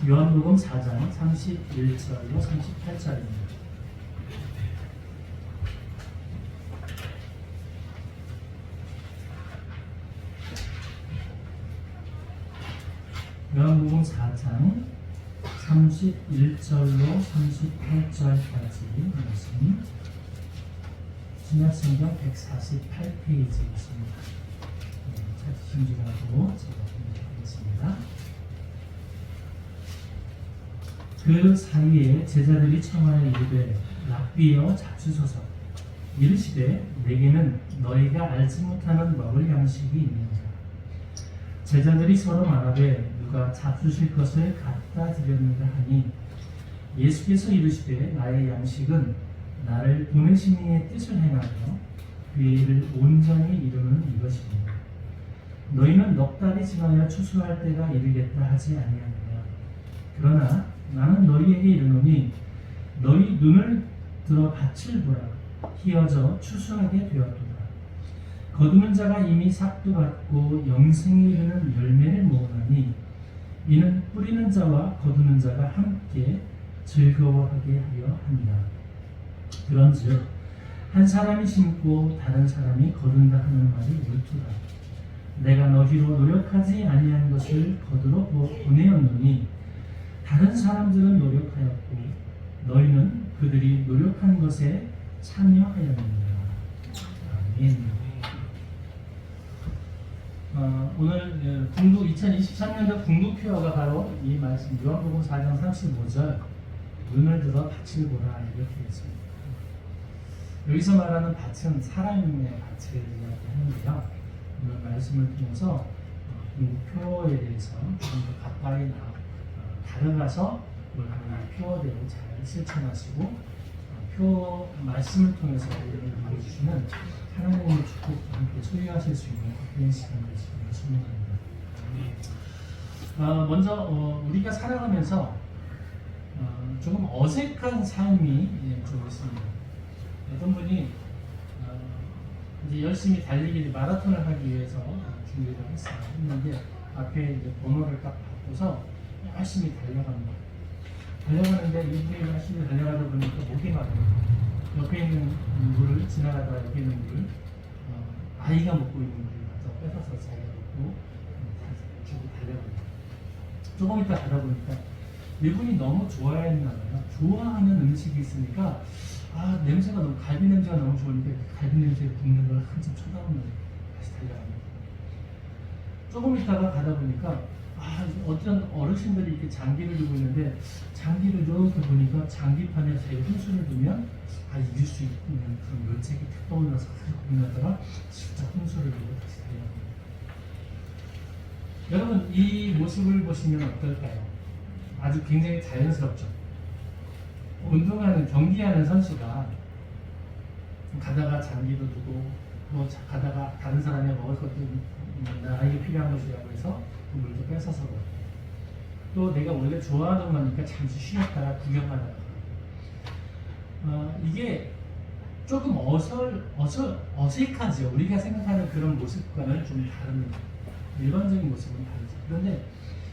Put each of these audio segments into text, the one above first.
요한복음 4장 31절로 38절입니다. 요한복음 4장 31절로 38절까지 말씀, 신약성경 148페이지입니다. 찾으신 줄 알고 제가 공개하겠습니다. 그 사이에 제자들이 청하여 이르되 랍비여 잡수소서. 이르시되 내게는 너희가 알지 못하는 먹을 양식이 있느니라. 제자들이 서로 말하되 누가 잡수실 것을 갖다 드렸는가 하니 예수께서 이르시되 나의 양식은 나를 보내신 이의 뜻을 행하며 그의 일을 온전히 이루는 이것입니다. 너희는 넉 달이 지나야 추수할 때가 이르겠다 하지 아니하느냐. 그러나 나는 너희에게 이르노니 너희 눈을 들어 밭을 보라. 희어져 추수하게 되었도다. 거두는 자가 이미 삭도 받고 영생에 이르는 열매를 모으나니 이는 뿌리는 자와 거두는 자가 함께 즐거워하게 하려 합니다. 그런즉 한 사람이 심고 다른 사람이 거둔다 하는 말이 옳도다. 내가 너희로 노력하지 아니한 것을 거두러 보내었노니 다른 사람들은 노력하였고 너희는 그들이 노력한 것에 참여하였느니라. 아멘. 오늘 2023년도 궁극표어가 바로 이 말씀, 요한복음 4장 35절 눈을 들어 밭을 보라 이렇게 있습니다. 여기서 말하는 밭은 사람의 밭을 이야기하는데요. 오늘 말씀을 통해서 궁극표어에 대해서 좀 더 가까이 다가가서 오늘 하나님의 표어대로 잘 실천하시고 표 말씀을 통해서 우리를 이루어주시는 하나님의 축복과 함께 소유하실 수 있는 그런 시간 되시기를 소망합니다. 먼저 우리가 살아가면서 조금 어색한 삶이 좀 있습니다. 어떤 분이 이제 열심히 달리기 마라톤을 하기 위해서 준비를 했는데 앞에 이제 번호를 딱 받고서 열심히 달려갑니다. 달려가는데 이분이 열심히 달려가다 보니까 목이 마릅니다. 옆에 있는 물을 지나가다가 옆에 있는 물을 아이가 먹고 있는 물을 갖다 뺏어서 자기가 먹고 주고 달려갑니다. 조금 있다 가다 보니까 이분이 너무 좋아했나 봐요. 좋아하는 음식이 있으니까 냄새가 너무 갈비 냄새가 너무 좋으니까 갈비 냄새에 굽는 걸 한참 쳐다보면 다시 달려갑니다. 조금 있다가 가다 보니까 어떤 어르신들이 이렇게 장기를 두고 있는데 장기를 이렇게 보니까 장기판에 제 혼수를 두면 이길 수 있는 그런 멸책이 탁 떠올라서 고민하다가 진짜 혼수를 두고 다시 달려갑니다. 여러분 이 모습을 보시면 어떨까요? 아주 굉장히 자연스럽죠. 운동하는 경기하는 선수가 가다가 장기도 두고 뭐 가다가 다른 사람이 먹을 것도 나에게 필요한 것이라고 해서 그 물도 뺏어서 먹고 또 내가 원래 좋아하던 거니까 잠시 쉬었다가 구경하다가 이게 조금 어색하죠. 우리가 생각하는 그런 모습과는 좀 다릅니다. 일반적인 모습은 다르죠. 그런데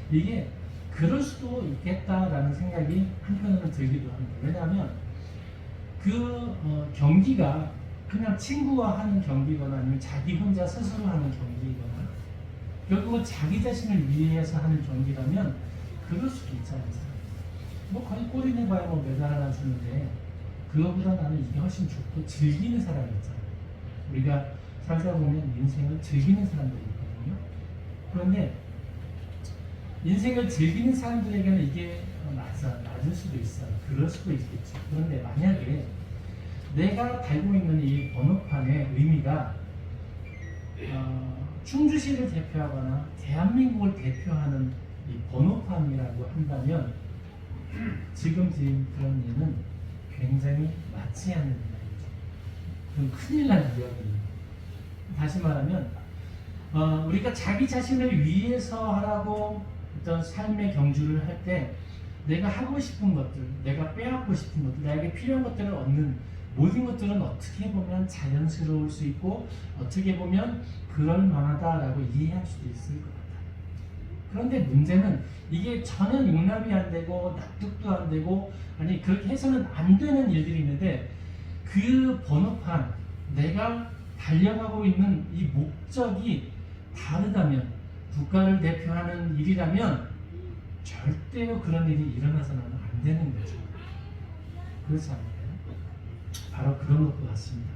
이게 그럴 수도 있겠다라는 생각이 한편으로는 들기도 합니다. 왜냐하면 그 경기가 그냥 친구와 하는 경기거나 아니면 자기 혼자 스스로 하는 경기거나 결국은 자기 자신을 위해서 하는 경기라면 그럴 수도 있잖아요. 뭐 거의 골이 내봐야 뭐 메달 하나 주는데 그거보다 나는 이게 훨씬 좋고 즐기는 사람이 있잖아요. 우리가 살다 보면 인생을 즐기는 사람들이 있거든요. 그런데 인생을 즐기는 사람들에게는 이게 맞을 수도 있어요. 그럴 수도 있겠죠. 그런데 만약에 내가 달고 있는 이 번호판의 의미가 충주시를 대표하거나 대한민국을 대표하는 이 번호판이라고 한다면 지금 그런 일은 굉장히 맞지 않는 이야기죠. 그건 큰일 난 이야기입니다. 다시 말하면 우리가 자기 자신을 위해서 하라고 어떤 삶의 경주를 할 때 내가 하고 싶은 것들, 내가 빼앗고 싶은 것들, 나에게 필요한 것들을 얻는 모든 것들은 어떻게 보면 자연스러울 수 있고 어떻게 보면 그럴 만하다라고 이해할 수도 있을 것 같아요. 그런데 문제는 이게 전혀 용납이 안 되고 납득도 안 되고 아니 그렇게 해서는 안 되는 일들이 있는데 그 번호판 내가 달려가고 있는 이 목적이 다르다면 국가를 대표하는 일이라면 절대로 그런 일이 일어나서는 안 되는 거죠. 그렇지 않나요? 바로 그런 것도 같습니다.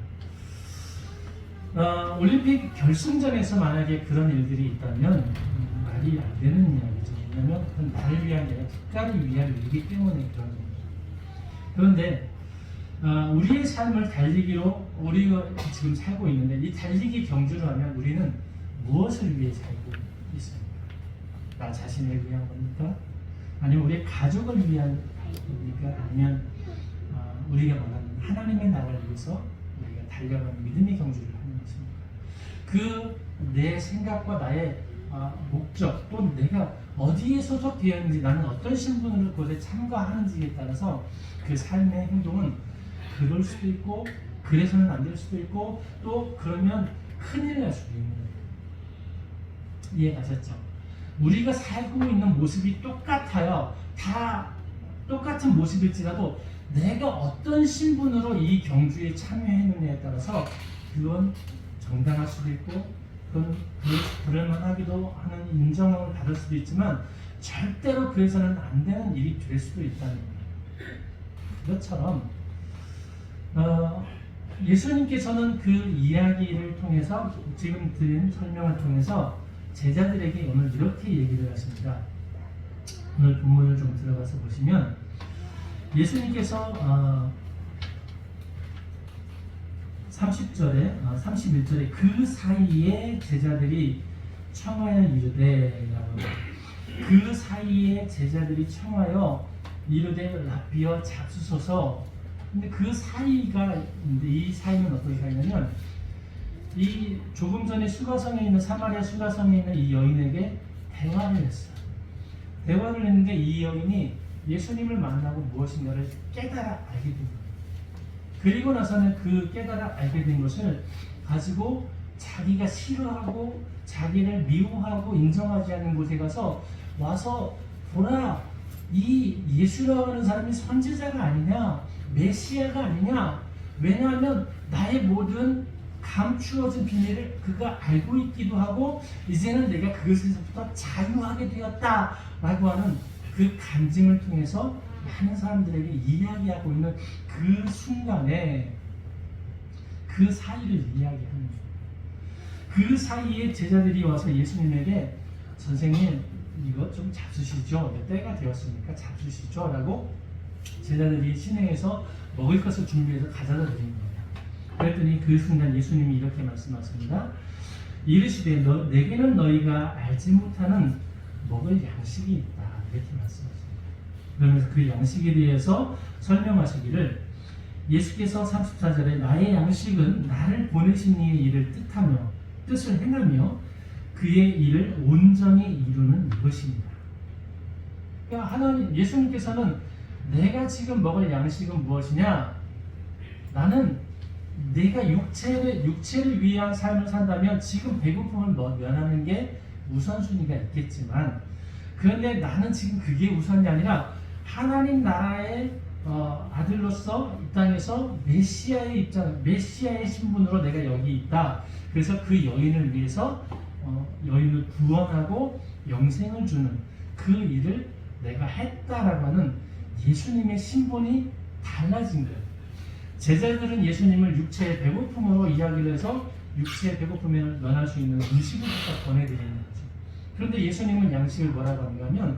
올림픽 결승전에서 만약에 그런 일들이 있다면 말이 안 되는 이야기죠. 왜냐하면 그건 나를 위한 게 아니라 국가를 위한 일이기 때문에 그런 겁니다. 그런데 우리의 삶을 달리기로 우리가 지금 살고 있는데 이 달리기 경주를 하면 우리는 무엇을 위해 살고 있습니까? 나 자신을 위한 겁니까? 아니면 우리 가족을 위한 겁니까? 아니면 우리가 말하는 하나님의 나라를 위해서 우리가 달려가는 믿음의 경주를 하는 것입니까? 그 내 생각과 나의 목적 또 내가 어디에 소속되어 있는지 나는 어떤 신분으로 그것에 참가하는지에 따라서 그 삶의 행동은 그럴 수도 있고 그래서는 안 될 수도 있고 또 그러면 큰일 날 수도 있는 거예요. 이해가셨죠? 우리가 살고 있는 모습이 똑같아요. 다 똑같은 모습일지라도 내가 어떤 신분으로 이 경주에 참여했느냐에 따라서 그건 정당할 수도 있고 그건 그럴만하기도 하는 인정을 받을 수도 있지만 절대로 그래서는 안 되는 일이 될 수도 있다는 거예요. 그것처럼 예수님께서는 그 이야기를 통해서 지금 드린 설명을 통해서 제자들에게 오늘 이렇게 얘기를 하십니다. 오늘 본문을 좀 들어가서 보시면 예수님께서 30절에 31절에 그 사이에 제자들이 청하여 이르되 그 사이에 제자들이 청하여 이르되 랍비여 잡수소서. 근데 그 사이가 이 사이는 어떤 사이냐면 이 조금 전에 수가성에 있는 사마리아 수가성에 있는 이 여인에게 대화를 했어요. 대화를 했는데 이 여인이 예수님을 만나고 무엇인가를 깨달아 알게 된 거예요. 그리고 나서는 그 깨달아 알게 된 것을 가지고 자기가 싫어하고 자기를 미워하고 인정하지 않는 곳에 와서 보라, 이 예수라고 하는 사람이 선지자가 아니냐, 메시아가 아니냐. 왜냐하면 나의 모든 감추어진 비밀을 그가 알고 있기도 하고 이제는 내가 그것에서부터 자유하게 되었다라고 하는 그 간증을 통해서 많은 사람들에게 이야기하고 있는 그 순간에 그 사이를 이야기하는 거예요. 그 사이에 제자들이 와서 예수님에게 선생님 이거 좀 잡수시죠. 때가 되었으니까 잡수시죠. 라고 제자들이 시내에서 먹을 것을 준비해서 가져다 드린 거예요. 그랬더니 그 순간 예수님이 이렇게 말씀하십니다. 이르시되 내게는 너희가 알지 못하는 먹을 양식이 있다. 이렇게 말씀하십니다. 그러면서 그 양식에 대해서 설명하시기를 예수께서 34절에 나의 양식은 나를 보내신 이의 일을 뜻을 행하며 그의 일을 온전히 이루는 이것입니다. 그러니까 하나님 예수님께서는 내가 지금 먹을 양식은 무엇이냐? 나는 내가 육체를 위한 삶을 산다면 지금 배고픔을 면하는 게 우선순위가 있겠지만 그런데 나는 지금 그게 우선이 아니라 하나님 나라의 아들로서 이 땅에서 메시아의 신분으로 내가 여기 있다. 그래서 그 여인을 위해서 여인을 구원하고 영생을 주는 그 일을 내가 했다라고 하는 예수님의 신분이 달라진 거예요. 제자들은 예수님을 육체의 배고픔으로 이야기를 해서 육체의 배고픔을 면할 수 있는 음식을 갖다 권해드리는 거죠. 그런데 예수님은 양식을 뭐라고 하는가 하면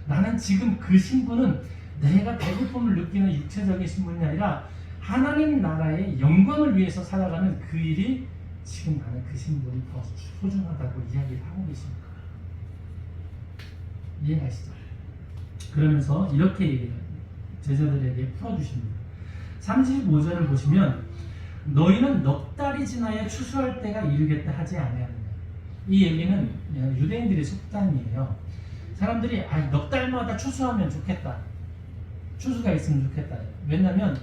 나는 지금 그 신분은 내가 배고픔을 느끼는 육체적인 신분이 아니라 하나님 나라의 영광을 위해서 살아가는 그 일이 지금 나는 그 신분이 더 소중하다고 이야기를 하고 계십니다. 이해하시죠? 그러면서 이렇게 제자들에게 풀어주십니다. 35절을 보시면 너희는 넉 달이 지나야 추수할 때가 이르겠다 하지 아니하느냐. 이 얘기는 유대인들의 속담이에요. 사람들이 넉 달마다 추수하면 좋겠다. 추수가 있으면 좋겠다. 왜냐하면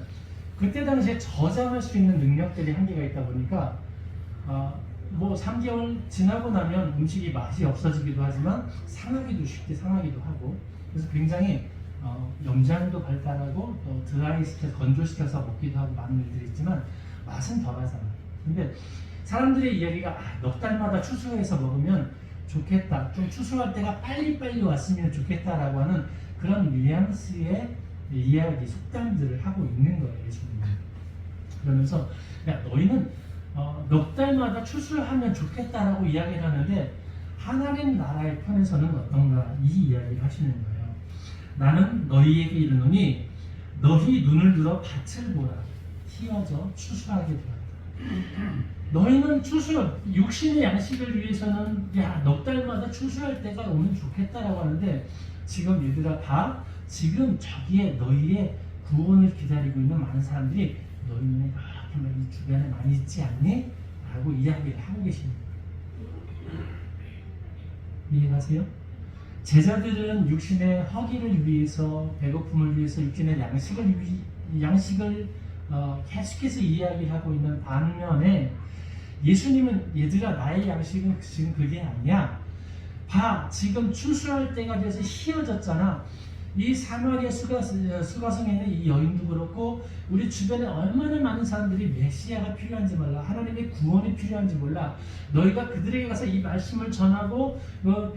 그때 당시에 저장할 수 있는 능력들이 한계가 있다 보니까 뭐 3개월 지나고 나면 음식이 맛이 없어지기도 하지만 상하기도 쉽게 상하기도 하고, 그래서 굉장히 염장도 발달하고 또 드라이시켜 건조시켜서 먹기도 하고 많은 일들이 있지만 맛은 덜하잖아요. 근데 사람들의 이야기가 넉 달마다 추수해서 먹으면 좋겠다, 좀 추수할 때가 빨리빨리 왔으면 좋겠다라고 하는 그런 뉘앙스의 이야기, 속담들을 하고 있는 거예요, 예수님은. 그러면서 야, 너희는 넉 달마다 추수를 하면 좋겠다라고 이야기를 하는데 하나님 나라의 편에서는 어떤가, 이 이야기를 하시는 거예요. 나는 너희에게 이르노니 너희 눈을 들어 밭을 보라. 휘어져 추수하게 되었다. 너희는 육신의 양식을 위해서는 넉 달마다 추수할 때가 오면 좋겠다라고 하는데, 지금 얘들아 봐, 지금 저기에 너희의 구원을 기다리고 있는 많은 사람들이 너희 눈에 이렇게 이 주변에 많이 있지 않니? 라고 이야기를 하고 계십니다. 이해가세요? 제자들은 육신의 허기를 위해서, 배고픔을 위해서 육신의 양식을 계속해서 이야기하고 있는 반면에, 예수님은 얘들아 나의 양식은 지금 그게 아니야. 봐, 지금 추수할 때가 돼서 휘어졌잖아. 이 사마리아 수가성에 있는 이 여인도 그렇고 우리 주변에 얼마나 많은 사람들이 메시아가 필요한지 몰라, 하나님의 구원이 필요한지 몰라. 너희가 그들에게 가서 이 말씀을 전하고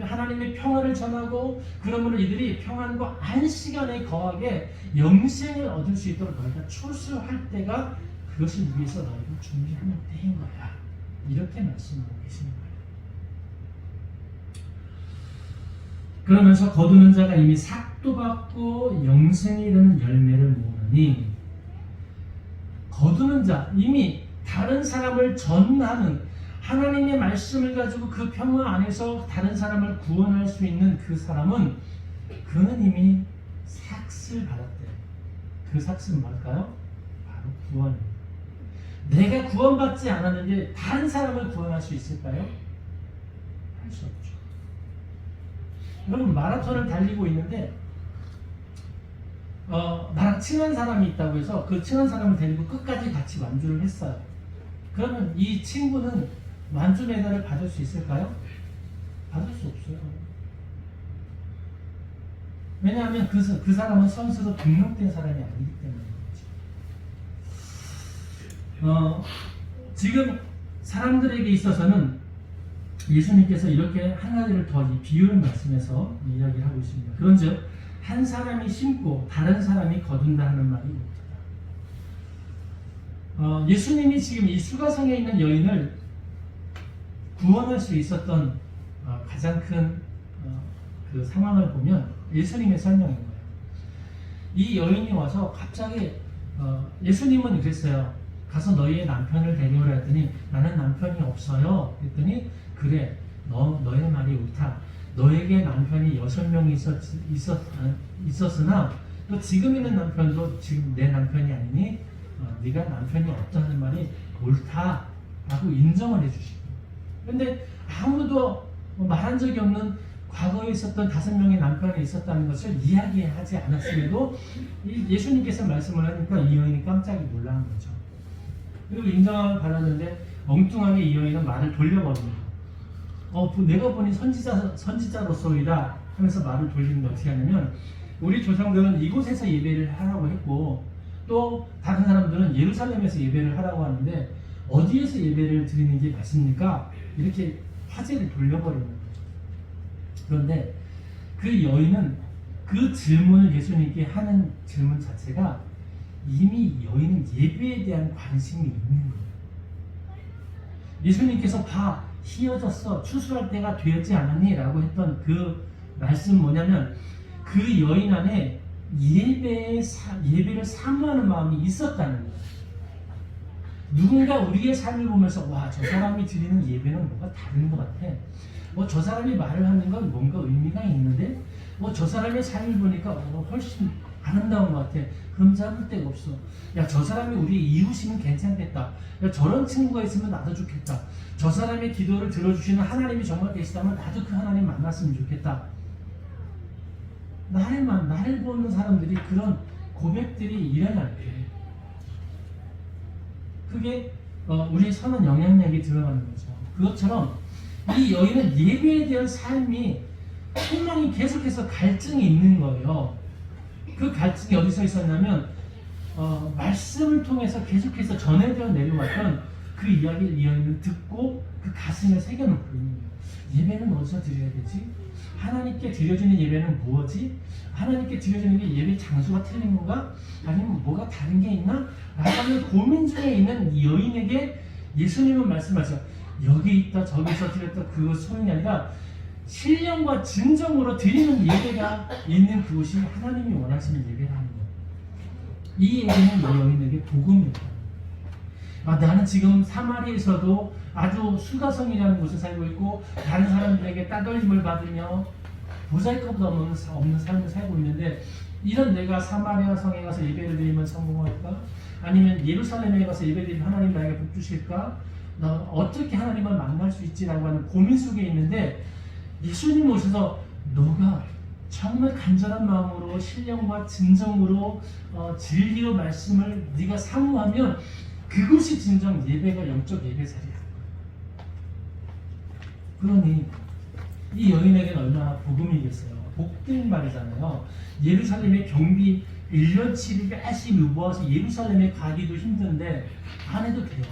하나님의 평화를 전하고, 그러므로 이들이 평안과 안식안에 거하게 영생을 얻을 수 있도록 너희가 추수할 때가, 그것을 위해서 너희가 준비하는 때인 거야. 이렇게 말씀하고 계시는 거예요. 그러면서 거두는 자가 이미 삭도 받고 영생이 이르는 열매를 모으니, 거두는 자, 이미 다른 사람을 전하는, 하나님의 말씀을 가지고 그 평화 안에서 다른 사람을 구원할 수 있는 그 사람은, 그는 이미 삭을 받았대요. 그 삭은 뭘까요? 바로 구원입니다. 내가 구원받지 않았는데 다른 사람을 구원할 수 있을까요? 할 수 없죠. 여러분, 마라톤을 달리고 있는데 나랑 친한 사람이 있다고 해서 그 친한 사람을 데리고 끝까지 같이 완주를 했어요. 그러면 이 친구는 완주 메달을 받을 수 있을까요? 받을 수 없어요. 왜냐하면 그 사람은 선수로 등록된 사람이 아니기 때문에 그렇죠. 지금 사람들에게 있어서는 예수님께서 이렇게 한 가지를 더 비유를 말씀해서 이야기하고 있습니다. 그런즉 한 사람이 심고 다른 사람이 거둔다 하는 말이 옳다. 예수님이 지금 이 수가성에 있는 여인을 구원할 수 있었던 가장 큰 그 상황을 보면 예수님의 설명인 거예요. 이 여인이 와서 갑자기 예수님은 그랬어요. 가서 너희의 남편을 데려오라 했더니 나는 남편이 없어요. 그랬더니 그래, 너의 말이 옳다. 너에게 남편이 6명이 있었으나 또 지금 있는 남편도 지금 내 남편이 아니니 네가 남편이 없다는 말이 옳다라고 인정을 해주시고, 그런데 아무도 말한 적이 없는 과거에 있었던 5명의 남편이 있었다는 것을 이야기하지 않았음에도 예수님께서 말씀을 하니까 이 여인이 깜짝이 놀란 거죠. 그리고 인정을 받았는데 엉뚱하게 이 여인은 말을 돌려버립니다. 내가 보니 선지자로서이다 하면서 말을 돌리는데 어떻게 하냐면, 우리 조상들은 이곳에서 예배를 하라고 했고 또 다른 사람들은 예루살렘에서 예배를 하라고 하는데 어디에서 예배를 드리는 게 맞습니까? 이렇게 화제를 돌려버리는 거죠. 그런데 그 여인은 그 질문을 예수님께 하는 질문 자체가 이미 여인은 예배에 대한 관심이 있는 거예요. 예수님께서 봐, 휘어졌어, 추수할 때가 되었지 않았니? 라고 했던 그 말씀 뭐냐면, 그 여인 안에 예배를 사모하는 마음이 있었다는 거예요. 누군가 우리의 삶을 보면서 와, 저 사람이 드리는 예배는 뭔가 다른 것 같아. 저 사람이 말을 하는 건 뭔가 의미가 있는데, 저 사람의 삶을 보니까 훨씬 아름다운 것 같아. 그럼 잡을 데가 없어. 야, 저 사람이 우리 이웃이면 괜찮겠다. 야, 저런 친구가 있으면 나도 좋겠다. 저 사람의 기도를 들어주시는 하나님이 정말 계시다면 나도 그 하나님 만났으면 좋겠다. 나를 보는 사람들이 그런 고백들이 일어날 때, 그게 우리의 선한 영향력이 들어가는 거죠. 그것처럼 이 여인은 예배에 대한 삶이 분명히 계속해서 갈증이 있는 거예요. 그 갈증이 어디서 있었냐면 말씀을 통해서 계속해서 전해져 내려왔던 그 이야기를 이 여인은 듣고 그 가슴에 새겨놓고 있는 거예요. 예배는 어디서 드려야 되지? 하나님께 드려지는 예배는 무엇이? 하나님께 드려지는 게 예배 장소가 틀린 건가? 아니면 뭐가 다른 게 있나? 라는 고민 중에 있는 이 여인에게 예수님은 말씀하셔. 여기 있다 저기서 드렸다 그것 소용이 아니라 신령과 진정으로 드리는 예배가 있는 그곳이 하나님이 원하시는 예배라는 거예요. 이 예배는 이 여인에게 복음입니다. 나는 지금 사마리에서도 아주 수가성이라는 곳에 살고 있고 다른 사람들에게 따돌림을 받으며 보잘것도 없는 삶을 살고 있는데 이런 내가 사마리아 성에 가서 예배를 드리면 성공할까? 아니면 예루살렘에 가서 예배 드리면 하나님 나에게 복 주실까? 나 어떻게 하나님을 만날 수 있지라고 하는 고민 속에 있는데 예수님 오셔서 너가 정말 간절한 마음으로 신령과 진정으로 진리의 말씀을 네가 사모하면 그것이 진정 예배가 영적 예배 자리야. 그러니 이 여인에게는 얼마나 복음이겠어요. 복된 말이잖아요. 예루살렘의 경비 1년치를 열심히 모아서 예루살렘에 가기도 힘든데 안 해도 돼요.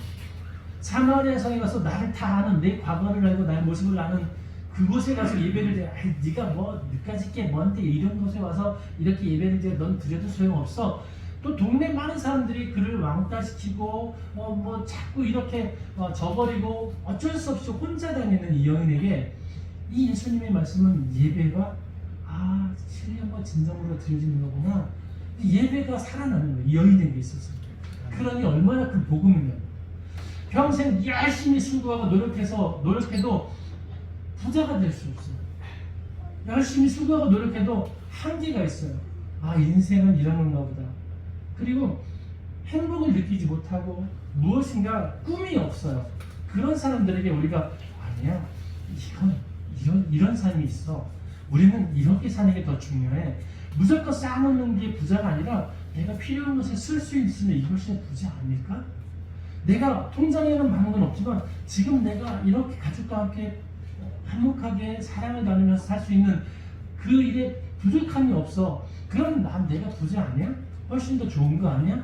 사마리아 성에 가서 나를 다 아는 내 과거를 알고 나의 모습을 아는 그곳에 가서 예배를 드려. 네가 뭐 늦까지 게 뭔데 이런 곳에 와서 이렇게 예배를 드려. 넌 드려도 소용없어. 또 동네 많은 사람들이 그를 왕따시키고 뭐 자꾸 이렇게 저버리고 어쩔 수 없이 혼자 다니는 이 여인에게 이 예수님의 말씀은 예배가 신령과 진정으로 드려지는 거구나. 예배가 살아나는 거예요. 이 여인에게 있어서. 그러니 얼마나 그 복음이면 평생 열심히 수고하고 노력해도 부자가 될 수 없어요. 열심히 수고하고 노력해도 한계가 있어요. 인생은 이런 건가 보다. 그리고 행복을 느끼지 못하고 무엇인가 꿈이 없어요. 그런 사람들에게 우리가 아니야. 이런 삶이 있어. 우리는 이렇게 사는 게 더 중요해. 무조건 쌓아놓는 게 부자가 아니라 내가 필요한 것에 쓸 수 있으면 이것이 부자 아닐까? 내가 통장에는 많은 건 없지만 지금 내가 이렇게 가족과 함께 행복하게 사랑을 나누면서 살 수 있는 그 일에 부족함이 없어. 그럼 내가 부자 아니야? 훨씬 더 좋은 거 아니야?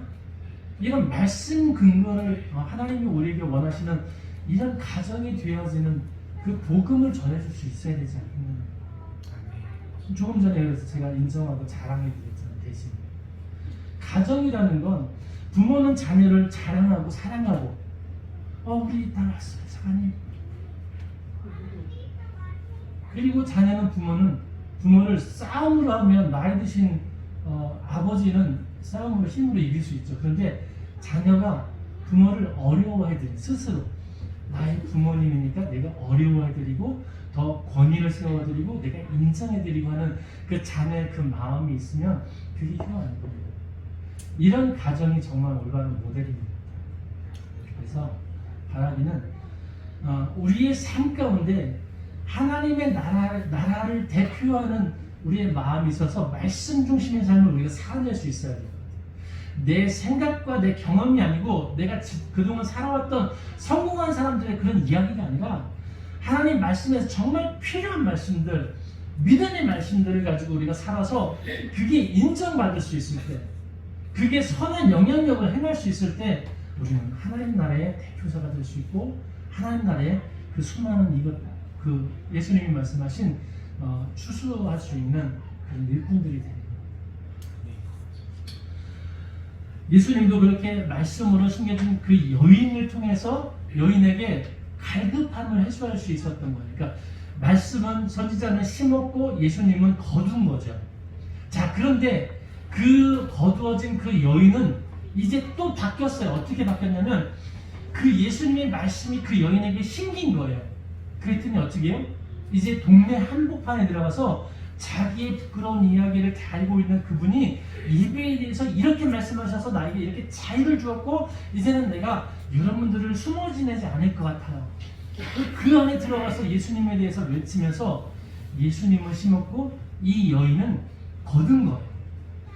이런 말씀 근거를 하나님이 우리에게 원하시는 이런 가정이 되어지는 그 복음을 전해줄 수 있어야 되지 않겠느냐. 조금 전에 그래서 제가 인정하고 자랑해드렸잖아요. 대신 가정이라는 건 부모는 자녀를 자랑하고 사랑하고 우리 딸 왔어요 사관님. 그리고 자녀는 부모를 싸움으로 하면 나이 드신 아버지는 싸움으로 힘으로 이길 수 있죠. 그런데 자녀가 부모를 어려워해드리 스스로 나의 부모님이니까 내가 어려워해드리고 더 권위를 세워드리고 내가 인정해드리고 하는 그 자녀의 그 마음이 있으면 그게 필요한 거예요. 이런 가정이 정말 올바른 모델입니다. 그래서 바라기는 우리의 삶 가운데 하나님의 나라를 대표하는 우리의 마음이 있어서 말씀 중심의 삶을 우리가 살아낼 수 있어야 돼요. 내 생각과 내 경험이 아니고 내가 그동안 살아왔던 성공한 사람들의 그런 이야기가 아니라 하나님 말씀에서 정말 필요한 말씀들, 믿음의 말씀들을 가지고 우리가 살아서 그게 인정받을 수 있을 때, 그게 선한 영향력을 행할 수 있을 때 우리는 하나님 나라의 대표자가 될 수 있고 하나님 나라의 그 수많은 그 예수님이 말씀하신 추수할 수 있는 그런 일꾼들이 됩니다. 예수님도 그렇게 말씀으로 숨겨진 그 여인을 통해서 여인에게 갈급함을 해소할 수 있었던 거예요. 그러니까 말씀은 선지자는 심었고 예수님은 거둔 거죠. 자, 그런데 그 거두어진 그 여인은 이제 또 바뀌었어요. 어떻게 바뀌었냐면 그 예수님의 말씀이 그 여인에게 심긴 거예요. 그랬더니 어떻게 해요? 이제 동네 한복판에 들어가서 자기의 부끄러운 이야기를 다 알고 있는 그분이 예배에 대해서 이렇게 말씀하셔서 나에게 이렇게 자유를 주었고 이제는 내가 여러분들을 숨어 지내지 않을 것 같아요. 그 안에 들어가서 예수님에 대해서 외치면서 예수님을 심었고 이 여인은 거둔 거예요.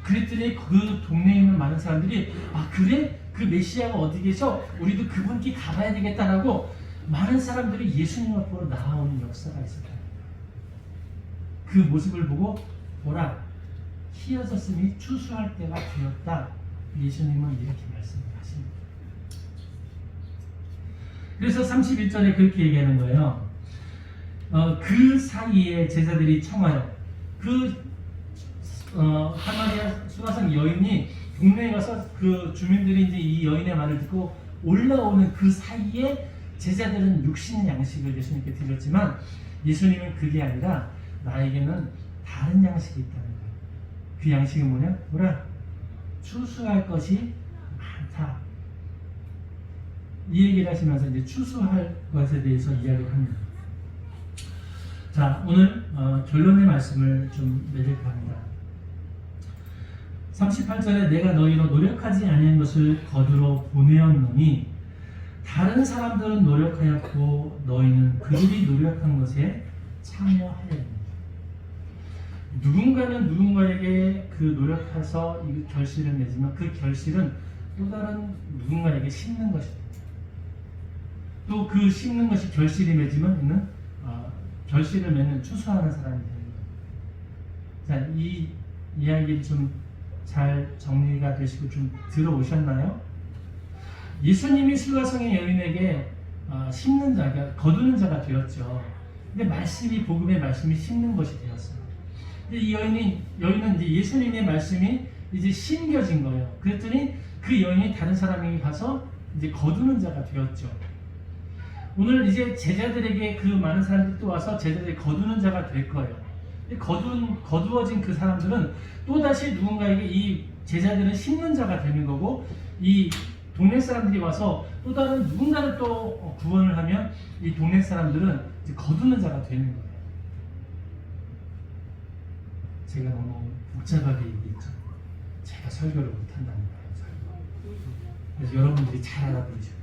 그랬더니 그 동네에 있는 많은 사람들이 그래? 그 메시아가 어디 계셔? 우리도 그분께 가봐야 되겠다라고 많은 사람들이 예수님 앞으로 나아오는 역사가 있었다. 그 모습을 보고 보라, 휘어졌으니 추수할 때가 되었다. 예수님은 이렇게 말씀을 하십니다. 그래서 31절에 그렇게 얘기하는 거예요. 그 사이에 제자들이 청하여 사마리아 수가성 여인이 동네에 가서 그 주민들이 이제 이 여인의 말을 듣고 올라오는 그 사이에 제자들은 육신의 양식을 예수님께 드렸지만 예수님은 그게 아니라 나에게는 다른 양식이 있다는 거예요. 그 양식은 뭐냐? 뭐라? 추수할 것이 많다. 이 얘기를 하시면서 이제 추수할 것에 대해서 이야기를 합니다. 자, 오늘 결론의 말씀을 좀 맺을까 합니다. 38절에 내가 너희로 노력하지 아니한 것을 거두러 보내었노니 다른 사람들은 노력하였고 너희는 그들이 노력한 것에 참여하였느니라. 누군가는 누군가에게 그 노력해서 이 결실을 맺으면 그 결실은 또 다른 누군가에게 심는 것입니다. 또 그 심는 것이 결실이 맺으면 있는 결실을 맺는 추수하는 사람이 되는 거예요. 자, 이 이야기 좀 잘 정리가 되시고 좀 들어오셨나요? 예수님이 수가성의 여인에게 심는 자가 거두는 자가 되었죠. 근데 말씀이 복음의 말씀이 심는 것이 되었어요. 근데 이 여인은 이제 예수님의 말씀이 이제 심겨진 거예요. 그랬더니 그 여인이 다른 사람에게 가서 이제 거두는 자가 되었죠. 오늘 이제 제자들에게 그 많은 사람들이 또 와서 제자들이 거두는 자가 될 거예요. 거두어진 그 사람들은 또다시 누군가에게 이 제자들은 심는 자가 되는 거고 이 동네 사람들이 와서 또 다른 누군가를 또 구원을 하면 이 동네 사람들은 이제 거두는 자가 되는 거예요. 제가 너무 복잡하게 얘기했죠. 제가 설교를 못한다는 거예요. 그래서 여러분들이 잘 알아들으셔야 돼요.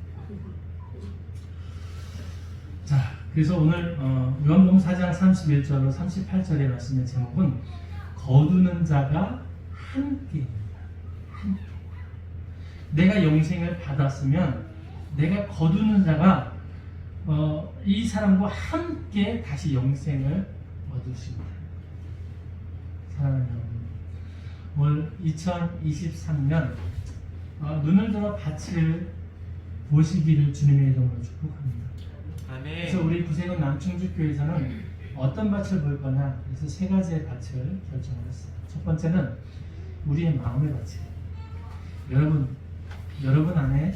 자, 그래서 오늘 요한복음 4장 31절로 38절의 말씀의 제목은 거두는 자가 함께입니다. 함께. 내가 영생을 받았으면 내가 거두는 자가 이 사람과 함께 다시 영생을 얻을 수 있다. 사랑하는 여러분, 올 2023년 눈을 들어 밭을 보시기를 주님의 이름으로 축복합니다. 아멘. 그래서 우리 구세군 남충주교에서는 어떤 밭을 볼 거냐, 그래서 세 가지의 밭을 결정을 했어요. 첫 번째는 우리의 마음의 밭이에요. 여러분 안에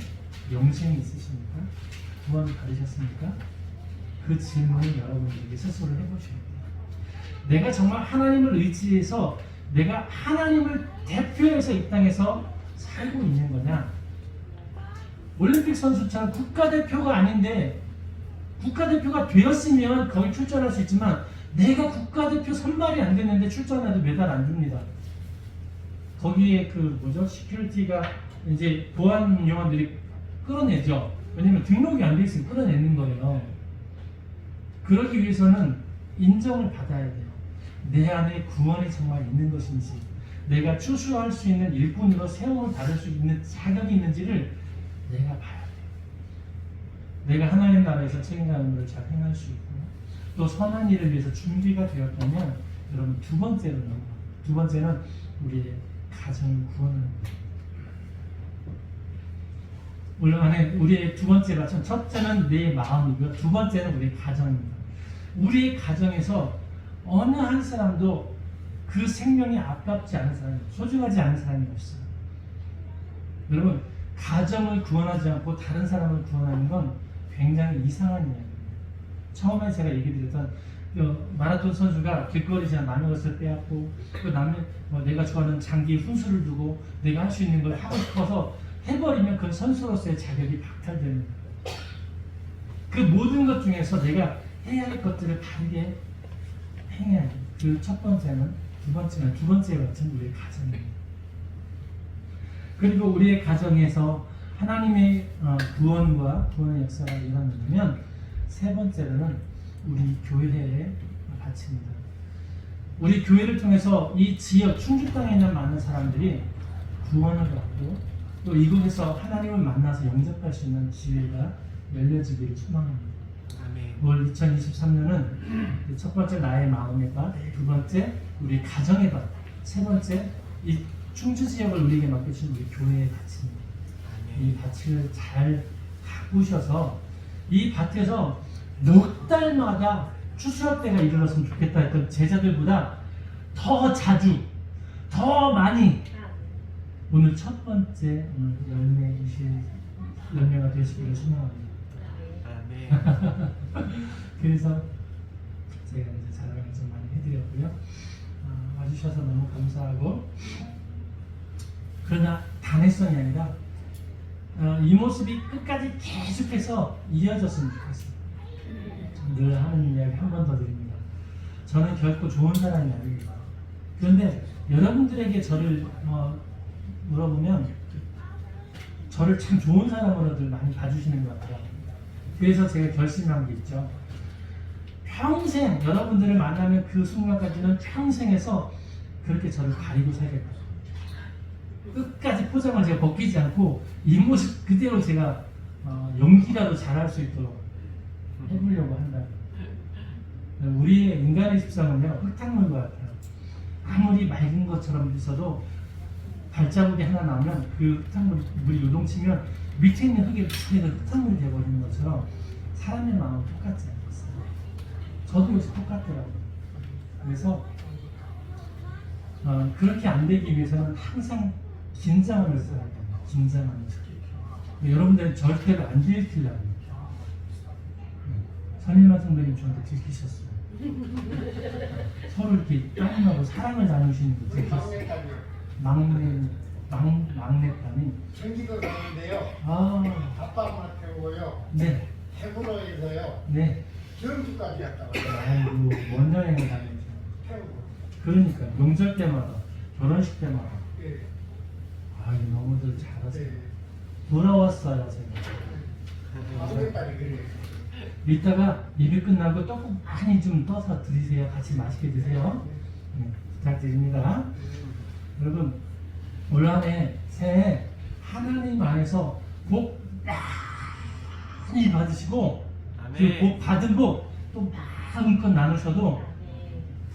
영생이 있으십니까? 구원 받으셨습니까? 그 질문을 여러분들에게 스스로 해보셔야 돼요. 내가 정말 하나님을 의지해서 내가 하나님을 대표해서 이 땅에서 살고 있는 거냐? 올림픽 선수처럼 국가대표가 아닌데 국가대표가 되었으면 거기 출전할 수 있지만 내가 국가대표 선발이 안 됐는데 출전해도 메달 안 줍니다. 거기에 시큐리티가 이제 보안 요원들이 끌어내죠. 왜냐면 등록이 안 돼 있으면 끌어내는 거예요. 그러기 위해서는 인정을 받아야 돼요. 내 안에 구원이 정말 있는 것인지, 내가 추수할 수 있는 일꾼으로 세움을 받을 수 있는 자격이 있는지를 내가 봐야 돼요. 내가 하나님 나라에서 책임과 의무를 잘 행할 수 있고 또 선한 일을 위해서 준비가 되었다면 여러분 두 번째는 우리의 가정을 구원하는 거예요. 물론 우리의 두 번째 밭은 첫째는 내 마음이고요. 두 번째는 우리의 가정입니다. 우리의 가정에서 어느 한 사람도 그 생명이 아깝지 않은 사람이, 소중하지 않은 사람이 없어요. 여러분, 가정을 구원하지 않고 다른 사람을 구원하는 건 굉장히 이상한 이야기입니다. 처음에 제가 얘기 드렸던 마라톤 선수가 길거리 지나 남의 것을 빼앗고 또 내가 좋아하는 장기에 훈수를 두고 내가 할 수 있는 걸 하고 싶어서 해버리면 그 선수로서의 자격이 박탈되는 거예요. 그 모든 것 중에서 내가 해야 할 것들을 바르게 행해야 돼요. 그 첫 번째는 두 번째 같은 우리의 가정입니다. 그리고 우리의 가정에서 하나님의 구원과 구원의 역사가 일어나려면 세 번째로는 우리 교회의 가치입니다. 우리 교회를 통해서 이 지역 충주 땅에 있는 많은 사람들이 구원을 받고 또 이곳에서 하나님을 만나서 영접할 수 있는 기회가 열려지기를 소망합니다. 아멘. 올 2023년은 첫 번째 나의 마음의 밭, 두 번째 우리 가정의 밭, 세 번째 이 충주 지역을 우리에게 맡겨주신 우리 교회의 밭입니다. 이 밭을 잘 가꾸셔서 이 밭에서 넉 달마다 추수할 때가 일어났으면 좋겠다 했던 제자들보다 더 자주, 더 많이 오늘 첫 번째 오늘 열매가 되시기를 소망합니다. 아멘. 그래서 제가 이제 자랑을 좀 많이 해드렸고요. 와주셔서 너무 감사하고, 그러나 단회성이 아니라 이 모습이 끝까지 계속해서 이어졌으면 좋겠습니다. 늘 하는 이야기 한 번 더 드립니다. 저는 결코 좋은 사람이 아닙니다. 그런데 여러분들에게 저를 물어보면 저를 참 좋은 사람으로들 많이 봐주시는 것 같아요. 그래서 제가 결심한 게 있죠. 평생 여러분들을 만나면 그 순간까지는 평생에서 그렇게 저를 가리고 살겠다. 끝까지 포장을 제가 벗기지 않고 이 모습 그대로 제가 연기라도 잘할 수 있도록 해보려고 한다. 우리의 인간의 습성은요, 흙탕물과 같아요. 아무리 맑은 것처럼 있어도 발자국이 하나 나오면 그 흙탕물이 요동치면 밑에 있는 흙이 그대로 흙탕물이 되어버리는 것처럼 사람의 마음은 똑같지 않겠어요? 저도 역시 똑같더라고요. 그래서 그렇게 안 되기 위해서는 항상 긴장을 써야 돼요. 긴장하는 척. 여러분들은 절대로 안 들키려고 해요. 선임만 선배님 저한테 들키셨어요. 서로 이렇게 따님하고 사랑을 나누시는 거 들켰어요. 막내딸이 경기도 가는데요. 아빠 태우고요. 네. 해구로에서요. 네. 경주까지 갔다 왔어요. 아이고, 먼 여행을 다니죠. 태우고. 그러니까 명절 때마다, 결혼식 때마다. 예. 아유, 너무들 잘하세요. 네. 돌아왔어요, 제가. 아버지까지 그래요. 이따가 예배 끝나고 떡국 많이 좀 떠서 드리세요. 같이 맛있게 드세요. 네, 부탁드립니다. 여러분, 올 한해 새해 하나님 안에서 복 많이 받으시고 그 복 받은 복 또 마음껏 나누셔도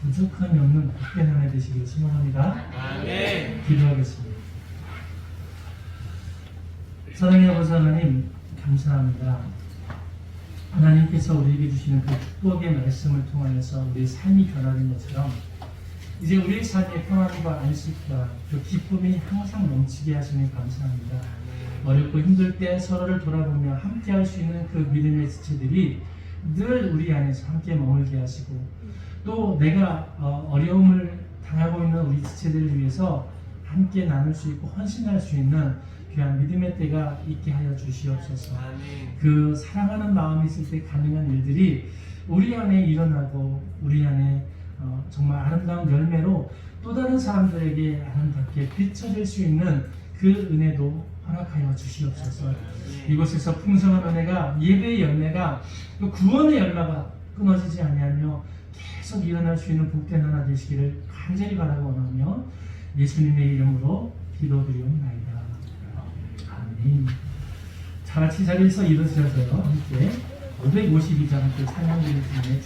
부족함이 없는 복된 한 해 되시길 소망합니다. 아멘. 기도하겠습니다. 사랑의 아버지 하나님, 감사합니다. 하나님께서 우리에게 주시는 그 축복의 말씀을 통하여서 우리의 삶이 변화된 것처럼 이제 우리의 삶의 평안과 안식과 그 기쁨이 항상 넘치게 하시니 감사합니다. 어렵고 힘들 때 서로를 돌아보며 함께 할 수 있는 그 믿음의 지체들이 늘 우리 안에서 함께 머물게 하시고, 또 내가 어려움을 당하고 있는 우리 지체들을 위해서 함께 나눌 수 있고 헌신할 수 있는 귀한 믿음의 때가 있게 하여 주시옵소서. 그 사랑하는 마음이 있을 때 가능한 일들이 우리 안에 일어나고 우리 안에 정말 아름다운 열매로 또 다른 사람들에게 아름답게 비춰질 수 있는 그 은혜도 허락하여 주시옵소서. 이곳에서 풍성한 은혜가, 예배의 열매가, 또 구원의 열매가 끊어지지 아니하며 계속 일어날 수 있는 복된 하나 되시기를 간절히 바라고 원하며 예수님의 이름으로 기도드리옵나이다. 아멘. 다 같이 자리에서 일어서서요, 함께 552장 함께 찬양드리는 중에